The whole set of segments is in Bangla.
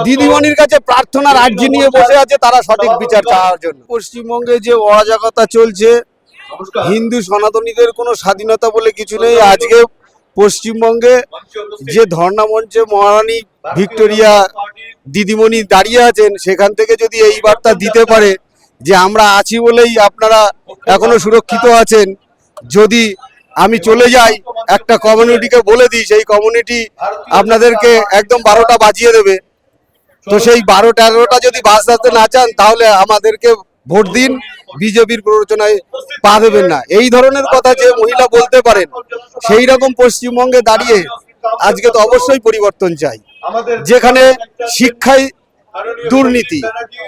দিদিমণির কাছে প্রার্থনার আর্জি নিয়ে বসে আছে তারা সঠিক বিচার চাওয়ার জন্য। পশ্চিমবঙ্গে যে অরাজকতা চলছে, হিন্দু সনাতনীদের কোনো স্বাধীনতা বলে কিছু নেই। আজকে পশ্চিমবঙ্গে যে ধর্ণা মঞ্চে মহারানী ভিক্টোরিয়া দিদিমণি দাঁড়িয়ে আছেন, সেখান থেকে যদি এই বার্তা দিতে পারে যে আমরা আছি বলেই আপনারা এখনো সুরক্ষিত আছেন, যদি আমি চলে যাই একটা কমিউনিটিকে বলে দিই, সেই কমিউনিটি আপনাদেরকে একদম 12টা বাজিয়ে দেবে, তো সেই 12-13টা যদি বাঁচাতে না চান তাহলে আমাদেরকে ভোট দিন, বিজেপির প্ররোচনায় পা দেবেন না, এই ধরনের কথা যে মহিলা বলতে পারেন, সেই রকম পশ্চিমবঙ্গে দাঁড়িয়ে আজকে তো অবশ্যই পরিবর্তন চাই। যেখানে শিক্ষায় দুর্নীতি,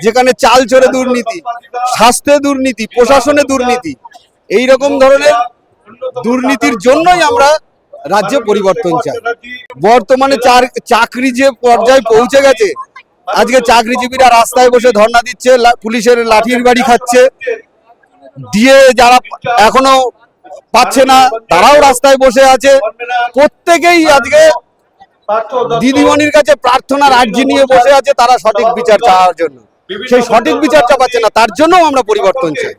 যেখানে চাল চোরে দুর্নীতি, স্বাস্থ্যে দুর্নীতি, প্রশাসনে দুর্নীতি, এই রকম ধরনের দুর্নীতির জন্যই আমরা রাজ্যে পরিবর্তন চাই। বর্তমানে চাকরি যে পর্যায়ে পৌঁছে গেছে, আজকে চাকরিজীবীরা রাস্তায় বসে ধর্ণা দিচ্ছে, পুলিশের লাঠির বাড়ি খাচ্ছে, দিয়ে যারা এখনো পাচ্ছে না তারাও রাস্তায় বসে আছে। প্রত্যেকেই আজকে দিদিমণির কাছে প্রার্থনার আর্জি নিয়ে বসে আছে তারা সঠিক বিচার চাওয়ার জন্য। সেই সঠিক বিচারটা পাচ্ছে না, তার জন্য আমরা পরিবর্তন চাই।